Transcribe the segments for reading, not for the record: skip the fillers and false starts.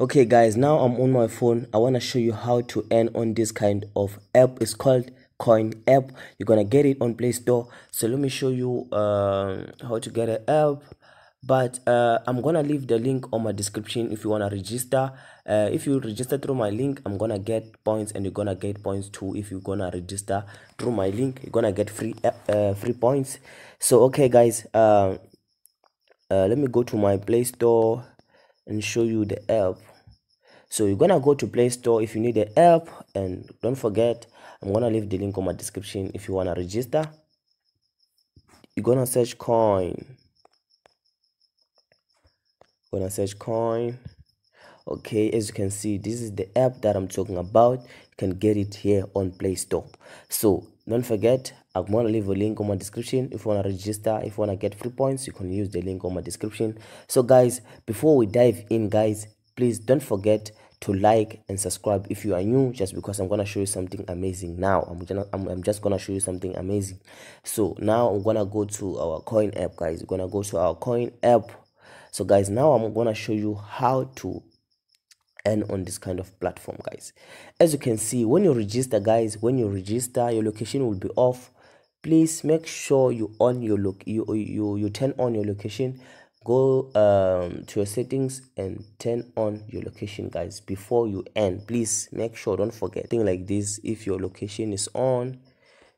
Okay guys, now I'm on my phone. I want to show you how to earn on this kind of app. It's called Coin app. You're gonna get it on Play Store. So let me show you how to get an app. But I'm gonna leave the link on my description if you wanna register. If you register through my link, I'm gonna get points, and you're gonna get points too. If you're gonna register through my link, you're gonna get free points. So okay guys, let me go to my Play Store and show you the app. So you're gonna go to Play Store if you need the app, and don't forget, I'm gonna leave the link on my description if you wanna register. You're gonna search Coin. Okay, as you can see, this is the app that I'm talking about. You can get it here on Play Store. So don't forget, I'm gonna leave a link on my description. If you wanna register, if you wanna get free points, you can use the link on my description. So guys, before we dive in guys, please don't forget to like and subscribe if you are new, just because I'm gonna show you something amazing now. I'm just gonna show you something amazing. So now I'm gonna go to our Coin app guys. We're gonna go to our Coin app. So guys, now I'm gonna show you how to earn on this kind of platform guys. As you can see, when you register guys, your location will be off. Please make sure you on your you turn on your location. Go to your settings and turn on your location guys before you end. Please make sure, don't forget. Thing like this, if your location is on,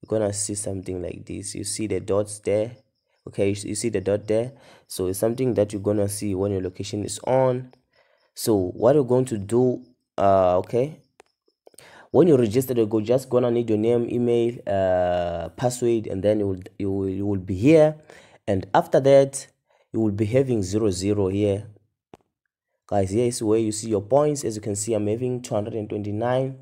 you're gonna see something like this. You see the dots there. Okay, you see the dot there. So it's something that you're gonna see when your location is on. So what you're going to do, okay, when you register, you're just gonna need your name, email, password, and then you will be here. And after that, you will be having 00 here guys. Here is where you see your points. As you can see, I'm having 229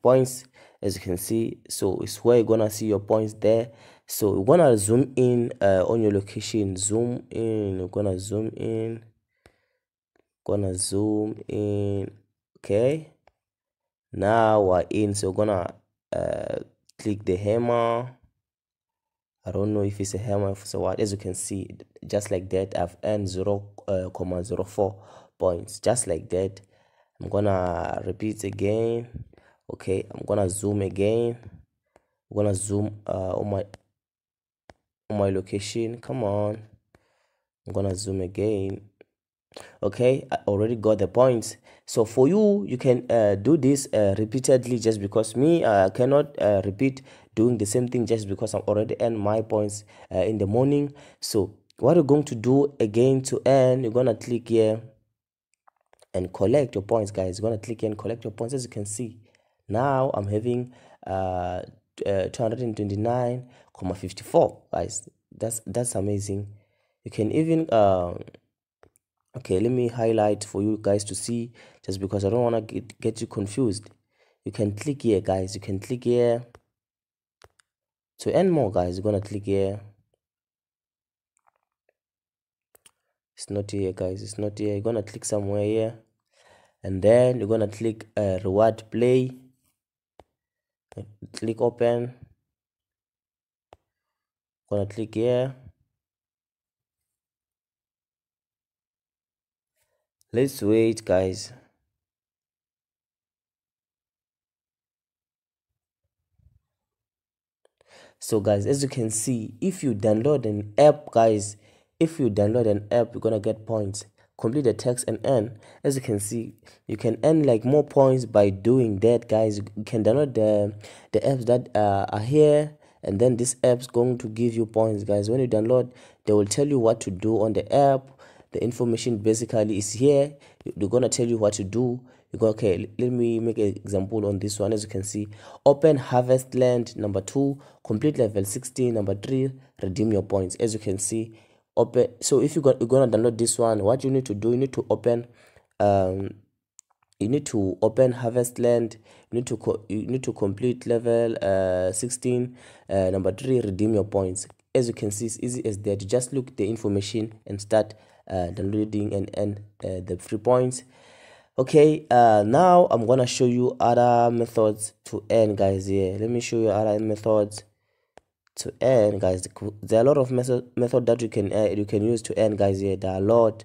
points, as you can see. So it's where you're gonna see your points there. So you're gonna zoom in on your location. Zoom in. You're gonna zoom in. Okay, now we're in. So we're gonna click the hammer. I don't know if it's a hammer, so what. As you can see, just like that, I've earned 0.04 points, just like that. I'm gonna repeat again. Okay, I'm gonna zoom again. I'm gonna zoom on my location. Come on, I'm gonna zoom again. Okay, I already got the points. So for you, you can do this repeatedly, just because me, I cannot repeat doing the same thing, just because I'm already earned my points in the morning. So what you're going to do again to earn, you're gonna click here and collect your points guys. You're gonna click here and collect your points. As you can see, now I'm having 229.54 guys. That's amazing. You can even okay, let me highlight for you guys to see, just because I don't want to get you confused. You can click here guys. You can click here to earn more guys. You're gonna click here. It's not here guys, it's not here. You're gonna click somewhere here, and then you're gonna click reward play. Click open. Gonna click here. Let's wait guys. So guys, as you can see, if you download an app guys, you're gonna get points. Complete the text and earn. As you can see, you can earn like more points by doing that guys. You can download the apps that are here, and then this app's going to give you points guys. When you download, they will tell you what to do on the app. The information basically is here. They're gonna tell you what to do. You go, okay, let me make an example on this one. As you can see, open harvest land. Number 2, complete level 16. Number 3, redeem your points. As you can see, open. So if you're gonna download this one, what you need to do, you need to open harvest land. You need to complete level 16. Number 3, redeem your points. As you can see, it's easy as that. You just look the information and start downloading and earn the free points. Okay, now I'm gonna show you other methods to earn guys. Here, let me show you other methods to earn guys. There are a lot of method that you can use to earn guys. Here, there are a lot.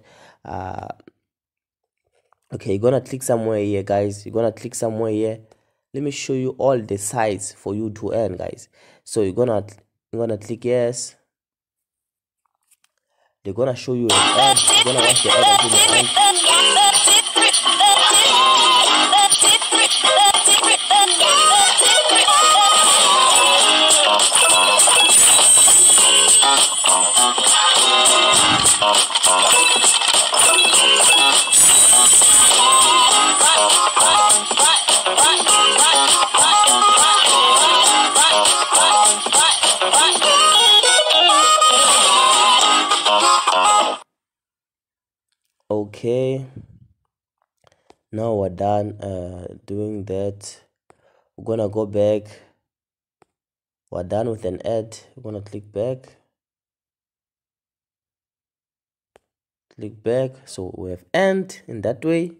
Okay, you're gonna click somewhere here, guys. You're gonna click somewhere here. Let me show you all the sites for you to earn, guys. So you're gonna click yes. They're gonna show you an ad. You're gonna watch the ad until the end. Okay, now we're done doing that. We're gonna go back. We're done with an ad. We're gonna click back. So we have end in that way.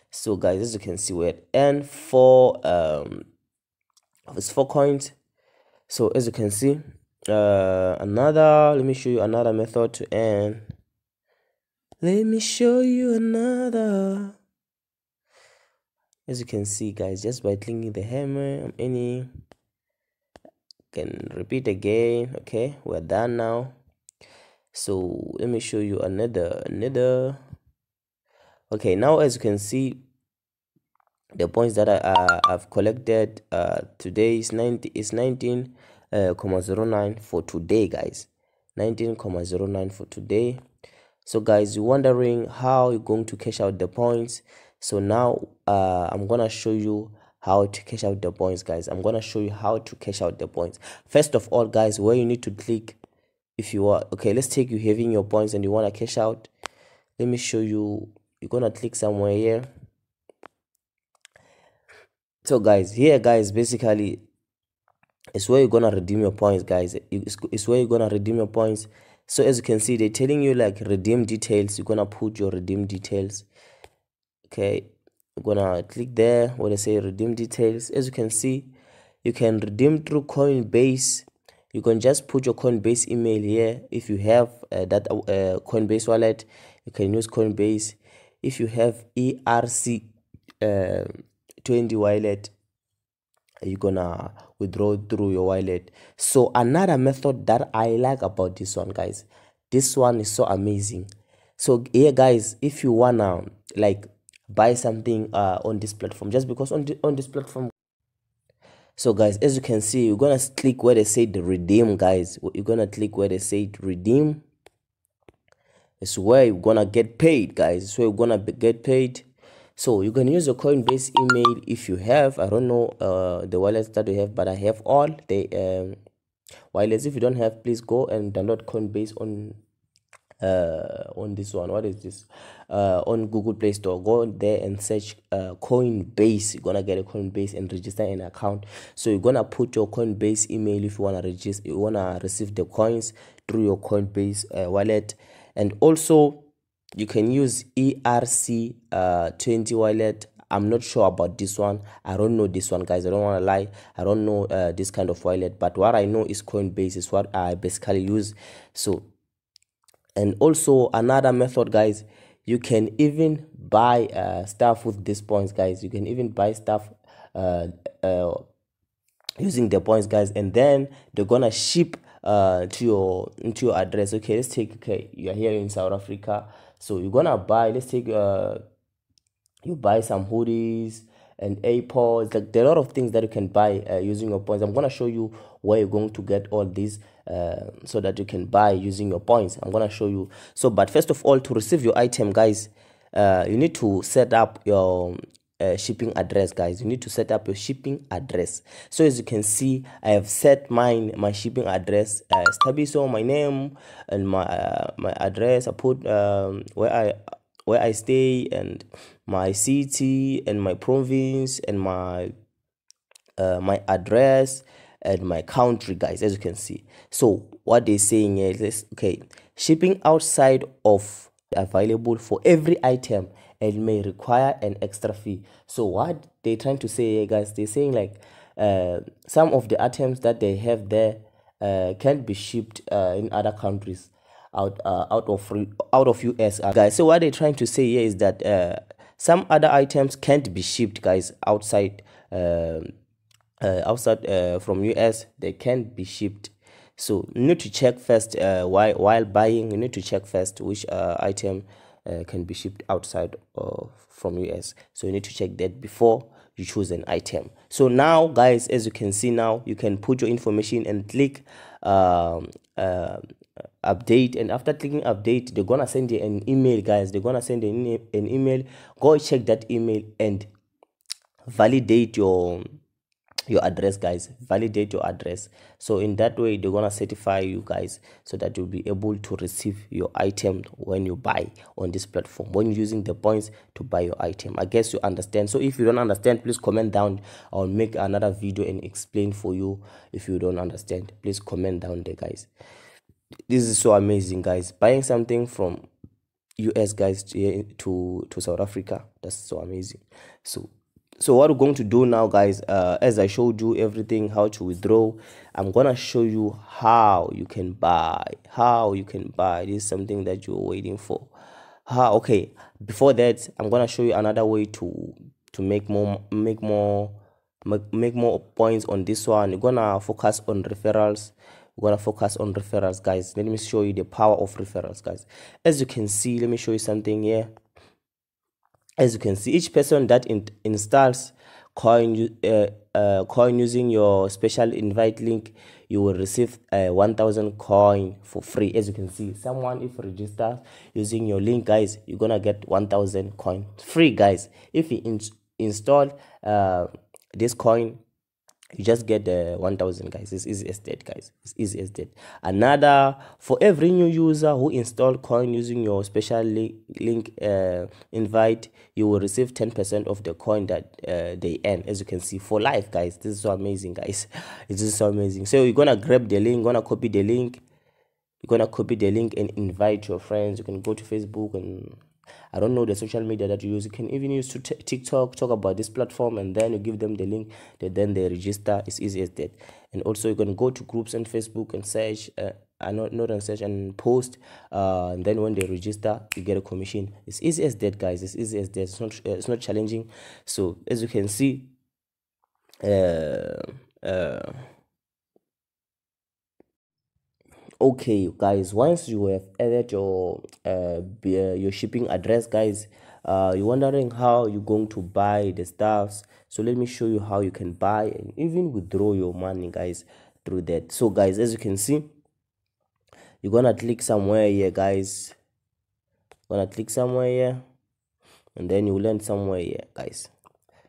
So guys, as you can see, we had earned four coins. So as you can see, let me show you another method to earn. Let me show you another. As you can see, guys, just by clicking the hammer on any, can repeat again. Okay, we're done now. So let me show you another. Okay, now as you can see, the points that I've collected today is 19.09 for today, guys. 19.09 for today. So guys, you're wondering how you're going to cash out the points. So now I'm gonna show you how to cash out the points, guys. I'm gonna show you how to cash out the points. First of all, guys, where you need to click, if you are okay, let's take you having your points and you want to cash out. Let me show you. You're gonna click somewhere here. So guys, here, guys, basically it's where you're gonna redeem your points, guys. It's where you're gonna redeem your points. So as you can see, they're telling you like redeem details. You're gonna put your redeem details. Okay, you're gonna click there where they say redeem details. As you can see, you can redeem through Coinbase. You can just put your Coinbase email here. If you have that Coinbase wallet, you can use Coinbase. If you have ERC20 wallet, you're gonna withdraw through your wallet. So another method that I like about this one, guys, this one is so amazing. So here, guys, if you wanna like buy something on this platform, just because on this platform. So guys, as you can see, you're gonna click where they say the redeem, guys. You're gonna click where they say redeem. It's where you're gonna get paid, guys. It's where you're gonna get paid. So you can use your Coinbase email if you have. I don't know the wallets that you have, but I have all the wallets. If you don't have, please go and download Coinbase on this one. What is this? On Google Play Store. Go there and search Coinbase. You're gonna get a Coinbase and register an account. So you're gonna put your Coinbase email if you wanna register. You wanna receive the coins through your Coinbase wallet, and also you can use ERC20 wallet. I'm not sure about this one. I don't know this one, guys. I don't want to lie. I don't know this kind of wallet, but what I know is Coinbase is what I basically use. So, and also another method, guys, you can even buy stuff with these points, guys. You can even buy stuff using the points, guys, and then they're gonna ship into your address. Okay, let's take, okay, you're here in South Africa, so you're gonna buy, let's take you buy some hoodies and AirPods. Like, there are a lot of things that you can buy using your points. I'm gonna show you where you're going to get all these so that you can buy using your points. I'm gonna show you. So, but first of all, to receive your item, guys, you need to set up your shipping address, guys. You need to set up your shipping address. So as you can see, I have set my shipping address as Tabiso, my name, and my address. I put where I stay, and my city, and my province, and my address, and my country, guys, as you can see. So what they're saying is, okay, shipping outside of available for every item and may require an extra fee. So what they're trying to say here, guys, they're saying like some of the items that they have there can't be shipped in other countries out of US, guys. So what they're trying to say here is that Some other items can't be shipped, guys, outside from US. They can't be shipped. So you need to check first while buying. You need to check first which item can be shipped outside from US. So you need to check that before you choose an item. So now, guys, as you can see, now you can put your information and click update, and after clicking update, they're gonna send you an email, guys. They're gonna send an email. Go check that email and validate your address, guys. Validate your address. So in that way, they're gonna certify you, guys, so that you'll be able to receive your item when you buy on this platform, when you're using the points to buy your item. I guess you understand. So if you don't understand, please comment down. I'll make another video and explain for you. If you don't understand, please comment down there, guys. This is so amazing, guys. Buying something from US, guys, to South Africa, that's so amazing. So what we're going to do now, guys, as I showed you everything, how to withdraw, I'm gonna show you how you can buy. This is something that you're waiting for. Okay, before that, I'm gonna show you another way to make more points on this one. You're gonna focus on referrals. Guys. Let me show you the power of referrals, guys. As you can see, let me show you something here. As you can see, each person that installs coin using your special invite link, you will receive 1000 coin for free. As you can see, someone if register using your link, guys, you're gonna get 1000 coin free, guys. If you install this coin, you just get 1000, guys. It's easy as that, guys. It's easy as that. Another, for every new user who install coin using your special link invite, you will receive 10% of the coin that they earn. As you can see, for life, guys. This is so amazing, guys. This is so amazing. So you're gonna grab the link, copy the link. You're gonna copy the link and invite your friends. You can go to Facebook and I don't know the social media that you use. You can even use to TikTok, talk about this platform, and then you give them the link. Then they register. It's easy as that. And also you can go to groups on Facebook and search, search and post. And then when they register, you get a commission. It's easy as that, guys. It's easy as that. It's not challenging. So as you can see, okay, guys, once you have added your shipping address, guys, you're wondering how you're going to buy the stuffs. So let me show you how you can buy and even withdraw your money, guys, through that. So guys, as you can see, you're gonna click somewhere here, guys. Click somewhere here, and then you land somewhere here, guys.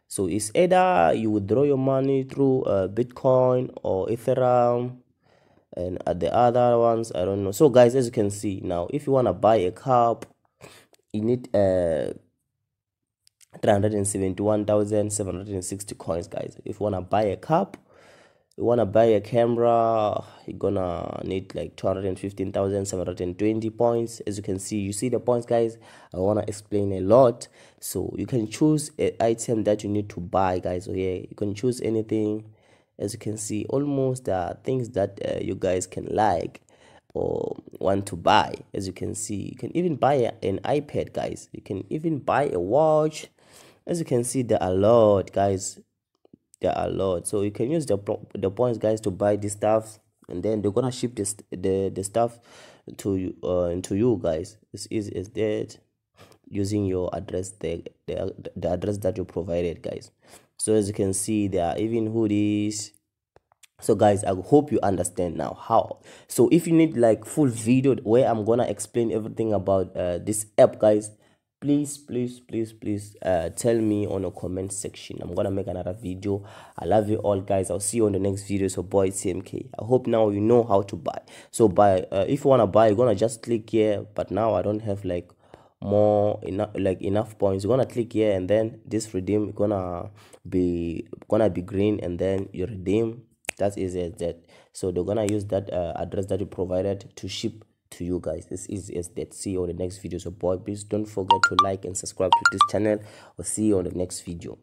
So it's either you withdraw your money through Bitcoin or Ethereum, and at the other ones, I don't know. So guys, as you can see now, if you want to buy a cup, you need 371,760 coins, guys. If you want to buy a cup, you want to buy a camera, you're gonna need like 215,720 points. As you can see, you see the points, guys. I want to explain a lot. So you can choose an item that you need to buy, guys. So yeah, you can choose anything. As you can see, almost things that you guys can like or want to buy. As you can see, you can even buy an iPad, guys. You can even buy a watch. As you can see, there are a lot, guys. There are a lot. So you can use the points, guys, to buy this stuff, and then they're gonna ship the stuff to you, guys. It's easy as that, using your address, the address that you provided, guys. So as you can see, there are even hoodies. So guys, I hope you understand now how. So if you need like full video where I'm gonna explain everything about this app, guys, please tell me on the comment section. I'm gonna make another video. I love you all, guys. I'll see you on the next video. So boy, CMK, I hope now you know how to buy. So if you want to buy, you're gonna just click here. But now I don't have like enough points. You're gonna click here, and then this redeem gonna be green, and then you redeem. That's easy as that. So they're gonna use that address that you provided to ship to you, guys. It's easy as that. See you on the next video. So boy, please don't forget to like and subscribe to this channel. I'll see you on the next video.